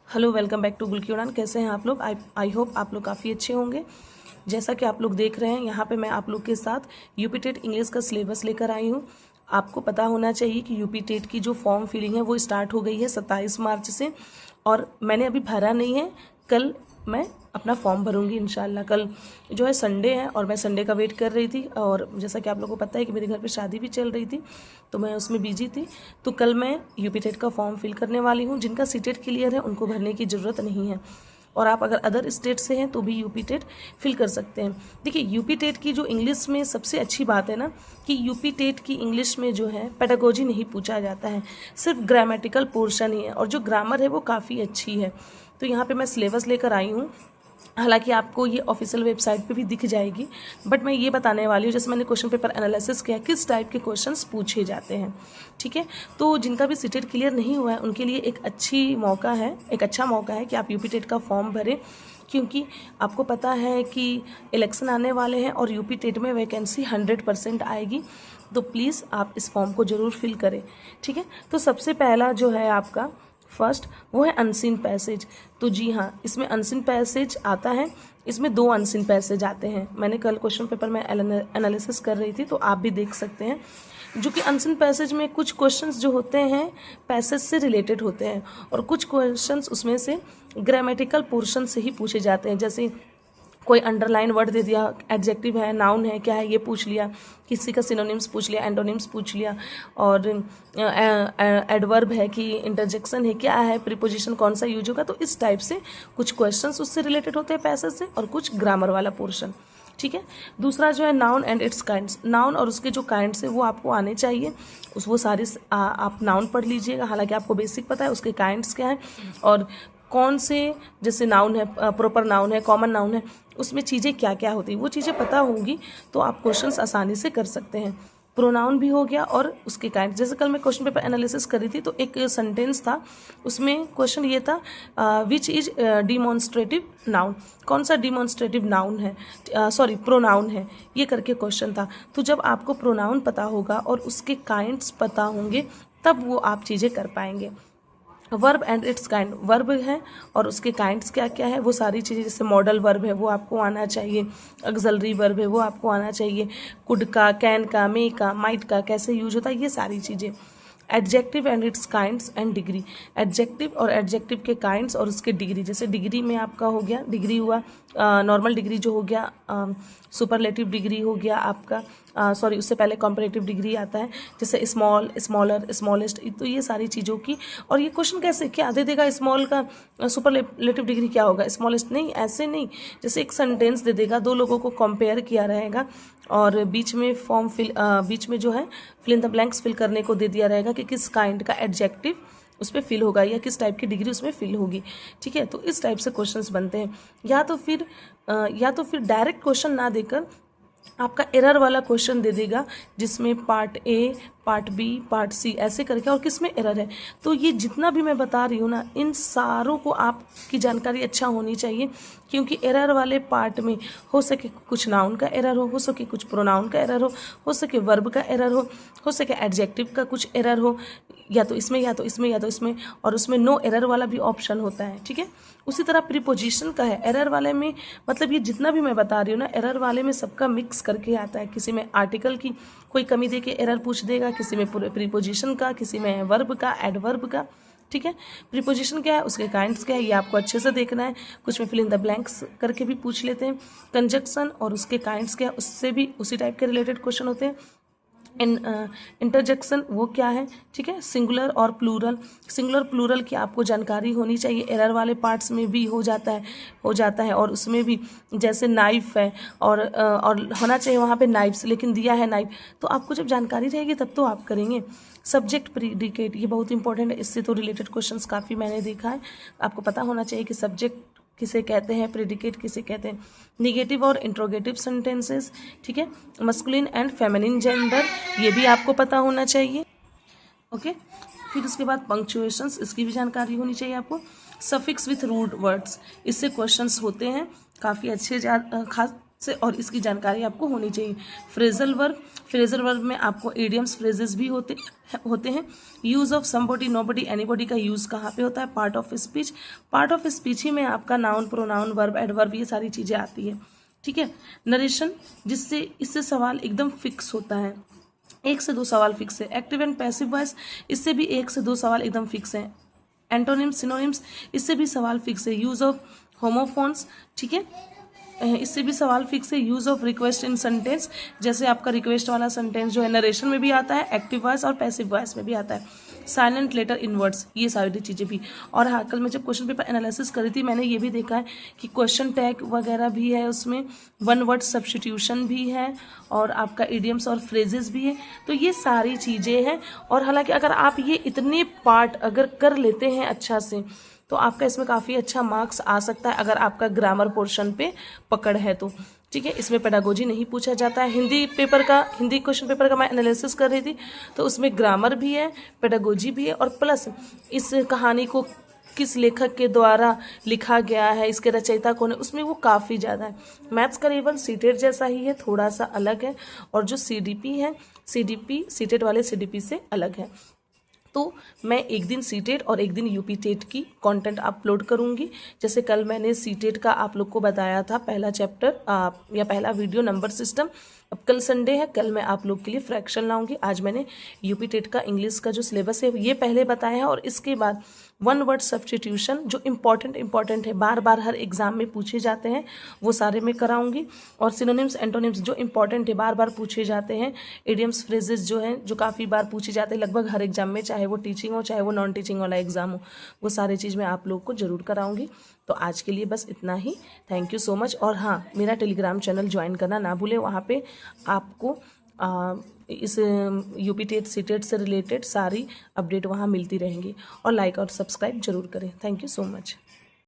Hello, welcome back to गुल की उड़ान। कैसे हैं आप लोग? आई होप आप लोग काफ़ी अच्छे होंगे। जैसा कि आप लोग देख रहे हैं, यहाँ पे मैं आप लोग के साथ यूपी टेट इंग्लिश का सिलेबस लेकर आई हूँ। आपको पता होना चाहिए कि यूपी टेट की जो फॉर्म फिलिंग है वो स्टार्ट हो गई है 27 मार्च से, और मैंने अभी भरा नहीं है। कल मैं अपना फॉर्म भरूंगी इंशाल्लाह। कल जो है संडे है और मैं संडे का वेट कर रही थी, और जैसा कि आप लोगों को पता है कि मेरे घर पे शादी भी चल रही थी, तो मैं उसमें बिजी थी। तो कल मैं यूपी टेट का फॉर्म फिल करने वाली हूँ। जिनका सीटेट क्लियर है उनको भरने की ज़रूरत नहीं है, और आप अगर अदर स्टेट से हैं तो भी यूपी टेट फिल कर सकते हैं। देखिए, यूपी टेट की जो इंग्लिश में सबसे अच्छी बात है ना, कि यूपी टेट की इंग्लिश में जो है पेडागोजी नहीं पूछा जाता है, सिर्फ ग्रामेटिकल पोर्शन ही है, और जो ग्रामर है वो काफ़ी अच्छी है। तो यहाँ पे मैं सिलेबस लेकर आई हूँ। हालांकि आपको ये ऑफिशियल वेबसाइट पे भी दिख जाएगी, बट मैं ये बताने वाली हूँ, जैसे मैंने क्वेश्चन पेपर एनालिसिस किया किस टाइप के क्वेश्चंस पूछे जाते हैं। ठीक है, तो जिनका भी सीटेट क्लियर नहीं हुआ है उनके लिए एक अच्छा मौका है कि आप यूपी टेट का फॉर्म भरें, क्योंकि आपको पता है कि इलेक्शन आने वाले हैं और यूपी टेट में वैकेंसी 100% आएगी। तो प्लीज़ आप इस फॉर्म को ज़रूर फिल करें। ठीक है, तो सबसे पहला जो है आपका फर्स्ट, वो है अनसीन पैसेज। तो जी हाँ, इसमें अनसीन पैसेज आता है। इसमें 2 अनसीन पैसेज आते हैं। मैंने कल क्वेश्चन पेपर में एनालिसिस कर रही थी, तो आप भी देख सकते हैं। जो कि अनसीन पैसेज में कुछ क्वेश्चंस जो होते हैं पैसेज से रिलेटेड होते हैं, और कुछ क्वेश्चंस उसमें से ग्रामेटिकल पोर्शन से ही पूछे जाते हैं। जैसे कोई अंडरलाइन वर्ड दे दिया, एडजेक्टिव है, नाउन है, क्या है ये पूछ लिया, किसी का सिनोनिम्स पूछ लिया, एंटोनिम्स पूछ लिया, और एडवर्ब है कि इंटरजेक्शन है, क्या है, प्रीपोजिशन कौन सा यूज होगा। तो इस टाइप से कुछ क्वेश्चंस उससे रिलेटेड होते हैं पैसेज से, और कुछ ग्रामर वाला पोर्शन। ठीक है, दूसरा जो है noun and it's kinds. Noun और उसके जो काइंड्स है वो आपको आने चाहिए। वो सारे आप नाउन पढ़ लीजिएगा, हालांकि आपको बेसिक पता है उसके काइंड्स क्या है, और कौन से, जैसे नाउन है, प्रॉपर नाउन है, कॉमन नाउन है, उसमें चीज़ें क्या क्या होती हैं वो चीज़ें पता होंगी तो आप क्वेश्चंस आसानी से कर सकते हैं। प्रोनाउन भी हो गया और उसके काइंड। जैसे कल मैं क्वेश्चन पेपर एनालिसिस कर रही थी, तो एक सेंटेंस था, उसमें क्वेश्चन ये था विच इज डिमॉन्स्ट्रेटिव नाउन। कौन सा डिमॉन्स्ट्रेटिव नाउन है, प्रोनाउन है, ये करके क्वेश्चन था। तो जब आपको प्रोनाउन पता होगा और उसके काइंड्स पता होंगे तब वो आप चीज़ें कर पाएंगे। Verb and it's kind, verb है और उसके काइंड्स क्या क्या है वो सारी चीज़ें। जैसे मॉडल वर्ब है वो आपको आना चाहिए, ऑक्सिलरी वर्ब है वो आपको आना चाहिए, कुड का, कैन का, मे का, माइट का कैसे यूज होता है, ये सारी चीज़ें। Adjective and it's kinds and degree, adjective और एडजेक्टिव के काइंड्स और उसके डिग्री। जैसे डिग्री में आपका हो गया, डिग्री हुआ नॉर्मल डिग्री जो हो गया, सुपरलेटिव डिग्री हो गया आपका, उससे पहले कॉम्परेटिव डिग्री आता है, जैसे स्मॉल, स्मॉलर, स्मॉलेस्ट। तो ये सारी चीज़ों की, और ये क्वेश्चन कैसे क्या दे देगा, स्मॉल का सुपरलेटिव डिग्री क्या होगा, स्मॉलेस्ट नहीं, ऐसे नहीं। जैसे एक सेंटेंस दे देगा, 2 लोगों को कंपेयर किया रहेगा, और बीच में बीच में जो है fill in the blanks fill करने को दे दिया रहेगा कि किस काइंड का एडजेक्टिव उस पर फिल होगा या किस टाइप की डिग्री उसमें फिल होगी। ठीक है, तो इस टाइप से क्वेश्चंस बनते हैं। या तो फिर डायरेक्ट क्वेश्चन ना देकर आपका एरर वाला क्वेश्चन दे देगा, जिसमें part A, part B, part C ऐसे करके, और किस में एरर है। तो ये जितना भी मैं बता रही हूँ ना, इन सारों को आपकी जानकारी अच्छा होनी चाहिए, क्योंकि एरर वाले पार्ट में हो सके कुछ नाउन का एरर हो सके कुछ प्रोनाउन का एरर हो सके वर्ब का एरर हो सके एडजेक्टिव का कुछ एरर हो, या तो इसमें या तो इसमें या तो इसमें, और उसमें नो एरर वाला भी ऑप्शन होता है। ठीक है, उसी तरह प्रीपोजिशन का है एरर वाले में, मतलब ये जितना भी मैं बता रही हूँ ना, एरर वाले में सबका मिक्स करके आता है। किसी में आर्टिकल की कोई कमी दे के एरर पूछ देगा, किसी में प्रीपोजिशन का, किसी में वर्ब का, एडवर्ब का। ठीक है, प्रीपोजिशन क्या है, उसके काइंड्स क्या है, ये आपको अच्छे से देखना है। कुछ में फिल इन द ब्लैंक्स करके भी पूछ लेते हैं। कंजक्शन और उसके काइंड्स क्या है, उससे भी उसी टाइप के रिलेटेड क्वेश्चन होते हैं। इंटरजेक्शन वो क्या है, ठीक है। सिंगुलर और सिंगुलर प्लूरल की आपको जानकारी होनी चाहिए। एरर वाले पार्ट्स में भी हो जाता है, और उसमें भी जैसे नाइफ है, और होना चाहिए वहाँ पे नाइफ्स, लेकिन दिया है नाइफ। तो आपको जब जानकारी रहेगी तब तो आप करेंगे। सब्जेक्ट प्रीडिकेट, ये बहुत इंपॉर्टेंट है, इससे तो रिलेटेड क्वेश्चंस काफ़ी मैंने देखा है। आपको पता होना चाहिए कि सब्जेक्ट किसे कहते हैं, प्रेडिकेट किसे कहते हैं। निगेटिव और इंट्रोगेटिव सेंटेंसेस, ठीक है। मस्कुलिन एंड फेमिनिन जेंडर, ये भी आपको पता होना चाहिए। ओके, फिर उसके बाद पंक्चुएशंस, इसकी भी जानकारी होनी चाहिए आपको। सफिक्स विथ रूट वर्ड्स, इससे क्वेश्चंस होते हैं काफ़ी अच्छे, खास से और इसकी जानकारी आपको होनी चाहिए। फ्रेजल वर्ब में आपको इडियम्स फ्रेजेस भी होते हैं। Use of somebody nobody anybody का यूज़ कहाँ पे होता है? पार्ट ऑफ स्पीच ही में आपका नाउन प्रोनाउन वर्ब एडवर्ब ये सारी चीज़ें आती है, ठीक है। नरेशन जिससे इससे सवाल एकदम फिक्स होता है, 1 से 2 सवाल फिक्स है। एक्टिव एंड पैसिव वॉइस इससे भी 1 से 2 सवाल एकदम फिक्स हैं। एंटोनिम्स सिनोनिम्स इससे भी सवाल फिक्स है। यूज़ ऑफ होमोफोन्स, ठीक है, इससे भी सवाल फिक्स है। Use of request in sentence, जैसे आपका रिक्वेस्ट वाला सेंटेंस जो है नरेशन में भी आता है, एक्टिव वॉइस और पैसिव वॉइस में भी आता है। साइलेंट लेटर इन वर्ड्स, ये सारी चीज़ें भी। और हाँ, कल मैं जब क्वेश्चन पेपर एनालिसिस करी थी मैंने ये भी देखा है कि क्वेश्चन टैग वगैरह भी है उसमें, वन वर्ड सब्स्टिट्यूशन भी है और आपका इडियम्स और फ्रेजेस भी है। तो ये सारी चीज़ें हैं। और हालांकि अगर आप ये इतने पार्ट अगर कर लेते हैं अच्छा से तो आपका इसमें काफ़ी अच्छा मार्क्स आ सकता है, अगर आपका ग्रामर पोर्शन पे पकड़ है तो, ठीक है। इसमें पेडागोजी नहीं पूछा जाता है। हिंदी क्वेश्चन पेपर का मैं एनालिसिस कर रही थी तो उसमें ग्रामर भी है, पेडागोजी भी है और प्लस इस कहानी को किस लेखक के द्वारा लिखा गया है, इसके रचयिता कौन है, उसमें वो काफ़ी ज़्यादा है। मैथ्स करीबन सीटेट जैसा ही है, थोड़ा सा अलग है। और जो सीडीपी है, सीटेट वाले सीडीपी से अलग है। तो मैं एक दिन सीटेट और एक दिन यूपी टेट की कंटेंट अपलोड करूंगी। जैसे कल मैंने सीटेट का आप लोग को बताया था पहला चैप्टर या पहला वीडियो नंबर सिस्टम। अब कल संडे है, कल मैं आप लोग के लिए फ्रैक्शन लाऊंगी। आज मैंने यूपी टेट का इंग्लिश का जो सिलेबस है ये पहले बताया है और इसके बाद वन वर्ड सब्स्टिट्यूशन जो इम्पॉर्टेंट है, बार बार हर एग्जाम में पूछे जाते हैं, वो सारे मैं कराऊंगी। और सिनोनिम्स एंटोनिम्स जो इम्पॉर्टेंट है, बार बार पूछे जाते हैं। इडियम्स फ्रेजेस जो हैं जो काफ़ी बार पूछे जाते हैं लगभग हर एग्जाम में, चाहे वो टीचिंग हो चाहे वो नॉन टीचिंग वाला एग्जाम हो, वो सारी चीज़ मैं आप लोग को जरूर कराऊंगी। तो आज के लिए बस इतना ही। Thank you so much. और हाँ, मेरा टेलीग्राम चैनल ज्वाइन करना ना भूलें, वहाँ पे आपको इस यूपी टेट सीटेट से रिलेटेड सारी अपडेट वहाँ मिलती रहेंगी। और लाइक और सब्सक्राइब जरूर करें। Thank you so much.